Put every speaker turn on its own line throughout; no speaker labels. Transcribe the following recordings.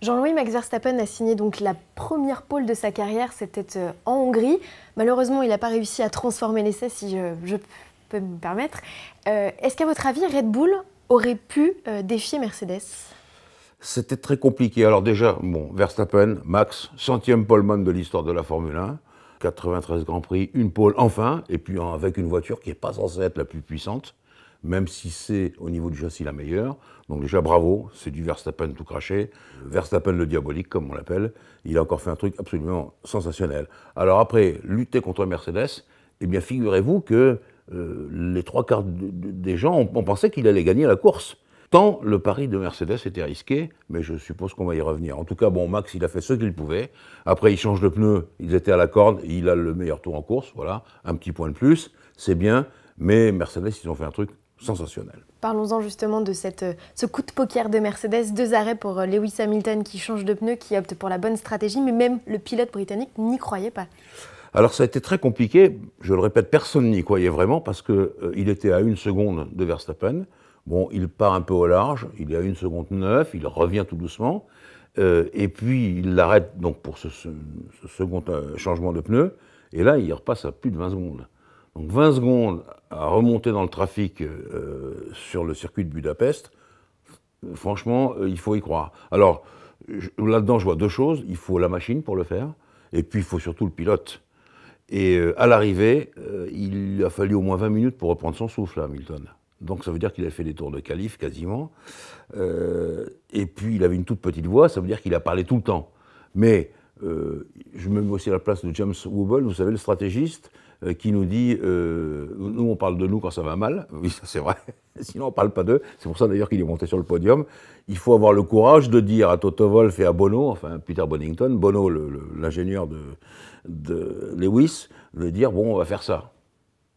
Jean-Louis Max Verstappen a signé donc la première pole de sa carrière, c'était en Hongrie. Malheureusement, il n'a pas réussi à transformer l'essai, si je peux me permettre. Est-ce qu'à votre avis, Red Bull aurait pu défier Mercedes?
C'était très compliqué. Alors déjà, bon, Verstappen, Max, centième poleman de l'histoire de la Formule 1, 93 Grands Prix, une pole enfin, et puis avec une voiture qui n'est pas censée être la plus puissante, même si c'est au niveau du châssis la meilleure. Donc déjà, bravo, c'est du Verstappen tout craché. Verstappen le diabolique, comme on l'appelle. Il a encore fait un truc absolument sensationnel. Alors après, lutter contre Mercedes, eh bien figurez-vous que les trois quarts des gens ont pensé qu'il allait gagner la course. Tant le pari de Mercedes était risqué, mais je suppose qu'on va y revenir. En tout cas, bon, Max, il a fait ce qu'il pouvait. Après, il change de pneu, ils étaient à la corde, il a le meilleur tour en course, voilà, un petit point de plus, c'est bien, mais Mercedes, ils ont fait un truc sensationnel.
Parlons-en justement de ce coup de poker de Mercedes, 2 arrêts pour Lewis Hamilton qui change de pneu, qui opte pour la bonne stratégie, mais même le pilote britannique n'y croyait pas.
Alors ça a été très compliqué, je le répète, personne n'y croyait vraiment, parce qu'il était à 1 seconde de Verstappen. Bon, il part un peu au large, il est à 1 seconde 9, il revient tout doucement, et puis il l'arrête donc pour ce second changement de pneu, et là il repasse à plus de 20 secondes. Donc 20 secondes à remonter dans le trafic sur le circuit de Budapest, franchement, il faut y croire. Alors là-dedans je vois deux choses, il faut la machine pour le faire, et puis il faut surtout le pilote. Et à l'arrivée, il a fallu au moins 20 minutes pour reprendre son souffle à Hamilton. Donc ça veut dire qu'il a fait des tours de qualif quasiment. Et puis il avait une toute petite voix, ça veut dire qu'il a parlé tout le temps. Mais je me mets aussi à la place de James Wooble, vous savez, le stratégiste, qui nous dit nous on parle de nous quand ça va mal. Oui, ça c'est vrai. Sinon on ne parle pas d'eux. C'est pour ça d'ailleurs qu'il est monté sur le podium. Il faut avoir le courage de dire à Toto Wolff et à Bono, enfin Peter Bonington, Bono l'ingénieur de Lewis, de dire bon on va faire ça.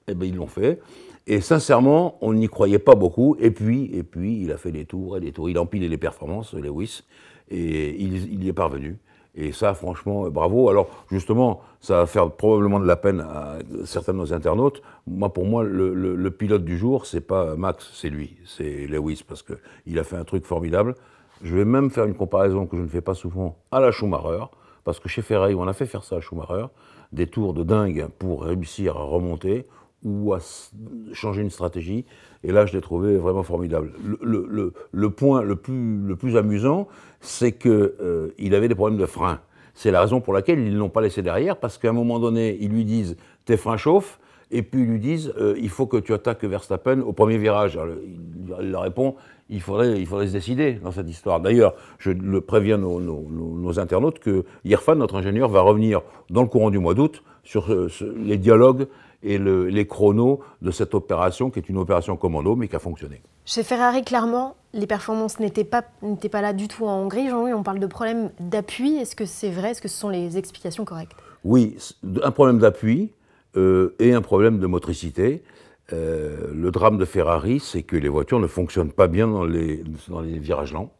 Eh bien ils l'ont fait. Et sincèrement, on n'y croyait pas beaucoup. Et puis, il a fait des tours et des tours. Il a empilé les performances, Lewis, et il y est parvenu. Et ça, franchement, bravo. Alors, justement, ça va faire probablement de la peine à certains de nos internautes. Pour moi, le pilote du jour, c'est pas Max, c'est lui, c'est Lewis, parce qu'il a fait un truc formidable. Je vais même faire une comparaison que je ne fais pas souvent à la Schumacher, parce que chez Ferrari, on a fait faire ça à Schumacher, des tours de dingue pour réussir à remonter ou à changer une stratégie. Et là, je l'ai trouvé vraiment formidable. Le point le plus amusant, c'est qu'il avait des problèmes de frein. C'est la raison pour laquelle ils ne l'ont pas laissé derrière, parce qu'à un moment donné, ils lui disent « tes freins chauffent », et puis ils lui disent il faut que tu attaques Verstappen au premier virage. Alors, il leur répond il faudrait se décider dans cette histoire. D'ailleurs, je le préviens nos internautes que Irfan, notre ingénieur, va revenir dans le courant du mois d'août sur les dialogues et les chronos de cette opération, qui est une opération commando, mais qui a fonctionné.
Chez Ferrari, clairement, les performances n'étaient pas là du tout en Hongrie. Jean-Louis, on parle de problème d'appui. Est-ce que c'est vrai? Est-ce que ce sont les explications correctes?
Oui, un problème d'appui et un problème de motricité. Le drame de Ferrari, c'est que les voitures ne fonctionnent pas bien dans les virages lents.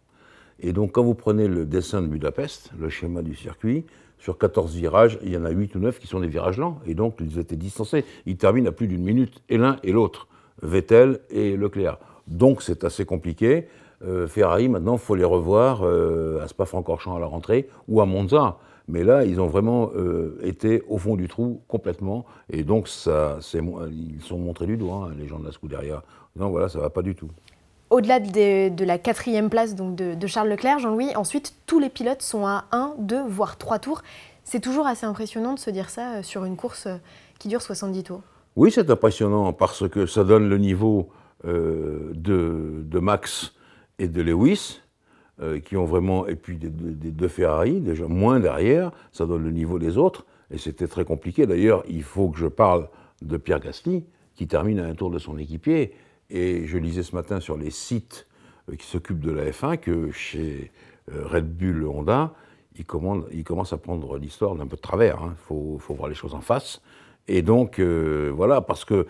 Et donc, quand vous prenez le dessin de Budapest, le schéma du circuit, sur 14 virages, il y en a 8 ou 9 qui sont des virages lents. Et donc, ils étaient distancés. Ils terminent à plus d'une minute, et l'un et l'autre, Vettel et Leclerc. Donc, c'est assez compliqué. Ferrari, maintenant, il faut les revoir à Spa-Francorchamps à la rentrée ou à Monza. Mais là, ils ont vraiment été au fond du trou complètement. Et donc, ils sont montrés du doigt, hein, les gens de la Scuderia. Non, voilà, ça ne va pas du tout.
Au-delà de la 4e place donc de Charles Leclerc, Jean-Louis, ensuite, tous les pilotes sont à 1, 2, voire 3 tours. C'est toujours assez impressionnant de se dire ça sur une course qui dure 70 tours.
Oui, c'est impressionnant parce que ça donne le niveau de Max et de Lewis, qui ont vraiment, et puis des deux Ferrari, déjà moins derrière, ça donne le niveau des autres, et c'était très compliqué. D'ailleurs, il faut que je parle de Pierre Gasly, qui termine à un tour de son équipier. Et je lisais ce matin sur les sites qui s'occupent de la F1 que chez Red Bull Honda, ils commencent à prendre l'histoire d'un peu de travers. Il faut voir les choses en face. Et donc, voilà, parce que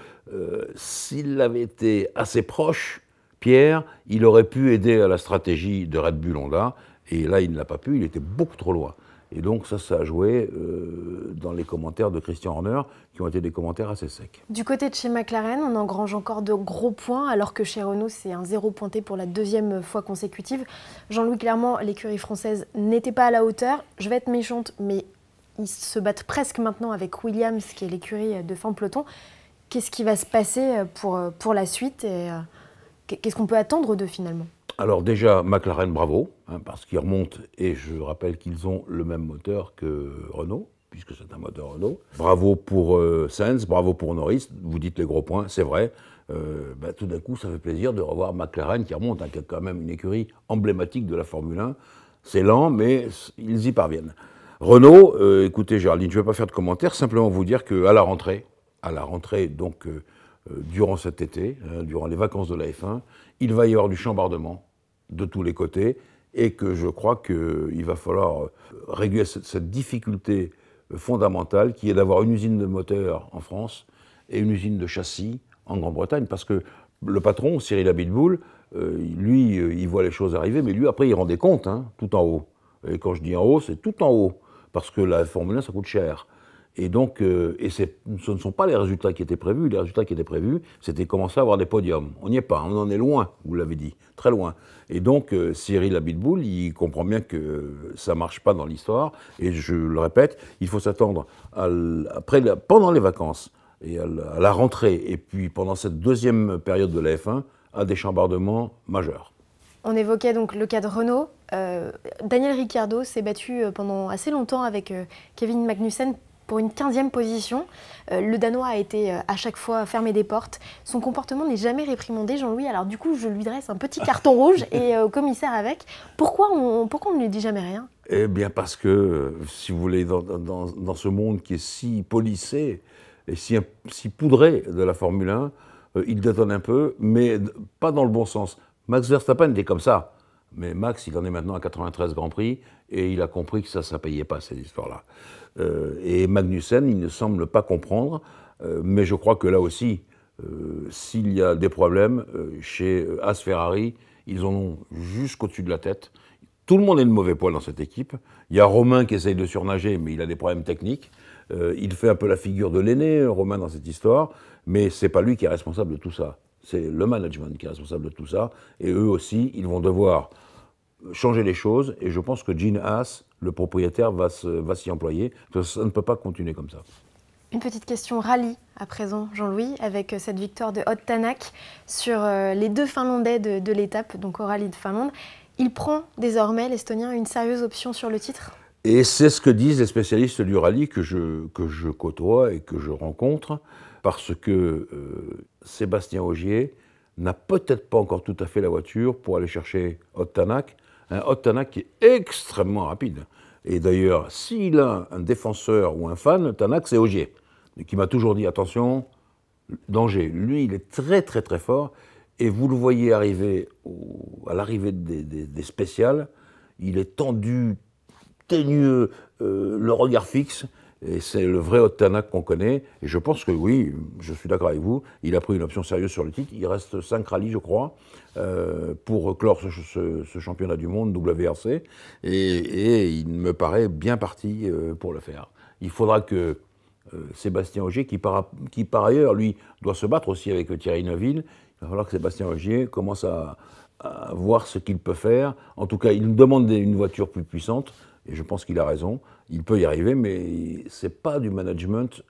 s'il avait été assez proche, Pierre, il aurait pu aider à la stratégie de Red Bull Honda. Et là, il ne l'a pas pu, il était beaucoup trop loin. Et donc ça a joué dans les commentaires de Christian Horner, qui ont été des commentaires assez secs.
Du côté de chez McLaren, on engrange encore de gros points, alors que chez Renault, c'est un 0 pointé pour la 2e fois consécutive. Jean-Louis, clairement, l'écurie française n'était pas à la hauteur. Je vais être méchante, mais ils se battent presque maintenant avec Williams, qui est l'écurie de fin de peloton. Qu'est-ce qui va se passer pour la suite et qu'est-ce qu'on peut attendre d'eux finalement?
Alors déjà, McLaren, bravo, parce qu'ils remontent, et je rappelle qu'ils ont le même moteur que Renault, puisque c'est un moteur Renault. Bravo pour Sainz, bravo pour Norris, vous dites les gros points, c'est vrai. Tout d'un coup, ça fait plaisir de revoir McLaren qui remonte, qui est quand même une écurie emblématique de la Formule 1. C'est lent, mais ils y parviennent. Renault, écoutez Géraldine, je ne vais pas faire de commentaires, simplement vous dire qu'à la rentrée, donc durant cet été, durant les vacances de la F1, il va y avoir du chambardement de tous les côtés et que je crois qu'il va falloir régler cette difficulté fondamentale qui est d'avoir une usine de moteurs en France et une usine de châssis en Grande-Bretagne, parce que le patron, Cyril Abiteboul, lui, il voit les choses arriver, mais lui, après, il rend des comptes, tout en haut. Et quand je dis en haut, c'est tout en haut, parce que la Formule 1, ça coûte cher. Et donc, ce ne sont pas les résultats qui étaient prévus. Les résultats qui étaient prévus, c'était commencer à avoir des podiums. On n'y est pas, on en est loin, vous l'avez dit, très loin. Et donc, Cyril Abiteboul, il comprend bien que ça ne marche pas dans l'histoire. Et je le répète, il faut s'attendre pendant les vacances et à la rentrée, et puis pendant cette deuxième période de la F1, à des chambardements majeurs.
On évoquait donc le cas de Renault. Daniel Ricciardo s'est battu pendant assez longtemps avec Kevin Magnussen pour une 15e position. Le Danois a été à chaque fois fermé des portes. Son comportement n'est jamais réprimandé, Jean-Louis. Alors du coup, je lui dresse un petit carton rouge et au commissaire avec. Pourquoi on ne lui dit jamais rien?
Eh bien parce que, si vous voulez, dans ce monde qui est si policé et si poudré de la Formule 1, il détonne un peu, mais pas dans le bon sens. Max Verstappen était comme ça. Mais Max, il en est maintenant à 93 Grands Prix et il a compris que ça ne payait pas, ces histoires-là. Et Magnussen, il ne semble pas comprendre, mais je crois que là aussi, s'il y a des problèmes, chez As Ferrari, ils en ont jusqu'au-dessus de la tête. Tout le monde est de mauvais poil dans cette équipe. Il y a Romain qui essaye de surnager, mais il a des problèmes techniques. Il fait un peu la figure de l'aîné, Romain, dans cette histoire, mais ce n'est pas lui qui est responsable de tout ça. C'est le management qui est responsable de tout ça. Et eux aussi, ils vont devoir changer les choses. Et je pense que Gene Haas, le propriétaire, va s'y employer. Ça ne peut pas continuer comme ça.
Une petite question rallye à présent, Jean-Louis, avec cette victoire de Ott Tänak sur les 2 Finlandais de l'étape, donc au rallye de Finlande. Il prend désormais, l'Estonien, une sérieuse option sur le titre?
Et c'est ce que disent les spécialistes du rallye que je côtoie et que je rencontre, parce que Sébastien Ogier n'a peut-être pas encore tout à fait la voiture pour aller chercher Ott Tänak. Ott Tänak qui est extrêmement rapide. Et d'ailleurs, s'il a un défenseur ou un fan, Tänak, c'est Ogier, qui m'a toujours dit, attention, danger. Lui, il est très très très fort, et vous le voyez arriver à l'arrivée des spéciales, il est tendu, teigneux, le regard fixe, et c'est le vrai Ott Tänak qu'on connaît. Et je pense que oui, je suis d'accord avec vous, il a pris une option sérieuse sur le titre. Il reste 5 rallyes, je crois, pour clore ce championnat du monde WRC. Et il me paraît bien parti pour le faire. Il faudra que Sébastien Ogier, qui par ailleurs, lui, doit se battre aussi avec Thierry Neuville, il va falloir que Sébastien Ogier commence à voir ce qu'il peut faire. En tout cas, il nous demande une voiture plus puissante. Et je pense qu'il a raison, il peut y arriver, mais ce n'est pas du management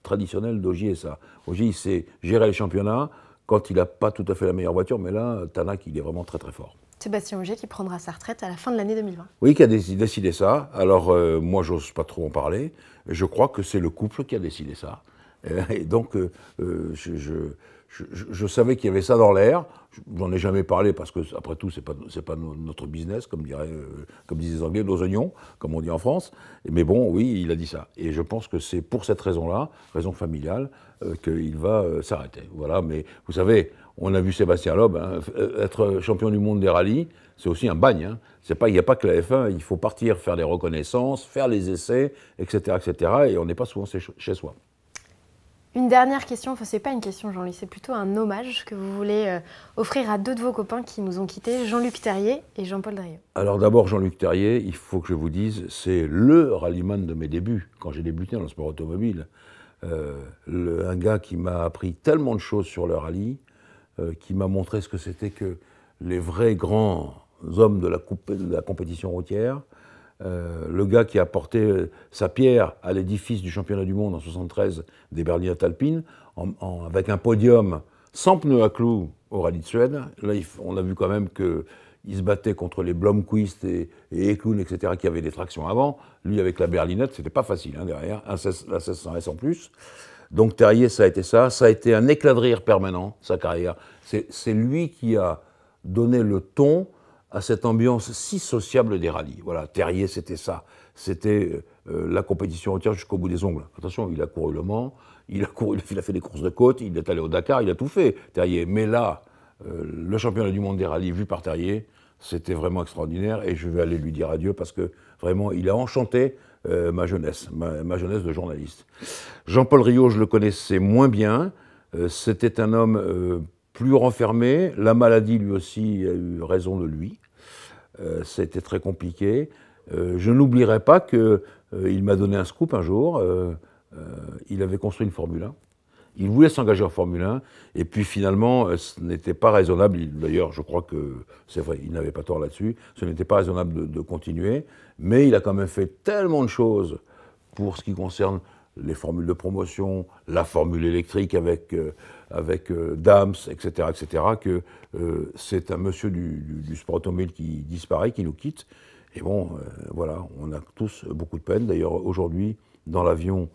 traditionnel d'Ogier, ça. Ogier, il sait gérer les championnats quand il n'a pas tout à fait la meilleure voiture, mais là, Tänak, il est vraiment très très fort.
Sébastien Ogier qui prendra sa retraite à la fin de l'année 2020.
Oui, qui a décidé ça. Alors, moi, j'ose pas trop en parler. Je crois que c'est le couple qui a décidé ça. Et donc, je savais qu'il y avait ça dans l'air. J'en ai jamais parlé parce que, après tout, c'est pas notre business, comme disent les Anglais, nos oignons, comme on dit en France. Mais bon, oui, il a dit ça. Et je pense que c'est pour cette raison-là, raison familiale, qu'il va s'arrêter. Voilà. Mais vous savez, on a vu Sébastien Loeb être champion du monde des rallyes. C'est aussi un bagne. Il n'y a pas que la F1. Il faut partir faire des reconnaissances, faire les essais, etc., etc. Et on n'est pas souvent chez soi.
Une dernière question, enfin c'est pas une question Jean-Louis, c'est plutôt un hommage que vous voulez offrir à deux de vos copains qui nous ont quittés, Jean-Luc Terrier et Jean-Paul Driot.
Alors d'abord, Jean-Luc Terrier, il faut que je vous dise, c'est le rallyman de mes débuts, quand j'ai débuté dans le sport automobile. Un gars qui m'a appris tellement de choses sur le rallye, qui m'a montré ce que c'était que les vrais grands hommes de la compétition routière. Le gars qui a apporté sa pierre à l'édifice du championnat du monde en 1973 des Berlinette Alpines, avec un podium sans pneus à clous au rallye de Suède. Là, on a vu quand même qu'il se battait contre les Blomqvist et Eklund, etc., qui avaient des tractions avant. Lui, avec la Berlinette, c'était pas facile, hein, derrière, la 1600S en plus. Donc Terrier, ça a été ça. Ça a été un éclat de rire permanent, sa carrière. C'est lui qui a donné le ton à cette ambiance si sociable des rallyes. Voilà, Terrier, c'était ça. C'était la compétition routière jusqu'au bout des ongles. Attention, il a couru Le Mans, il a fait des courses de côte, il est allé au Dakar, il a tout fait, Terrier. Mais là, le championnat du monde des rallyes vu par Terrier, c'était vraiment extraordinaire et je vais aller lui dire adieu parce que vraiment, il a enchanté ma jeunesse, ma jeunesse de journaliste. Jean-Paul Driot, je le connaissais moins bien. C'était un homme plus renfermé. La maladie, lui aussi, a eu raison de lui. C'était très compliqué. Je n'oublierai pas qu'il m'a donné un scoop un jour. Il avait construit une Formule 1. Il voulait s'engager en Formule 1, et puis finalement, ce n'était pas raisonnable. D'ailleurs, je crois que c'est vrai, il n'avait pas tort là-dessus. Ce n'était pas raisonnable de continuer, mais il a quand même fait tellement de choses pour ce qui concerne les formules de promotion, la formule électrique avec Dams, etc., que c'est un monsieur du sport automobile qui disparaît, qui nous quitte. Et bon, voilà, on a tous beaucoup de peine. D'ailleurs, aujourd'hui, dans l'avion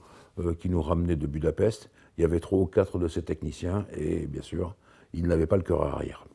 qui nous ramenait de Budapest, il y avait 3 ou 4 de ces techniciens, et bien sûr, ils n'avaient pas le cœur à rire.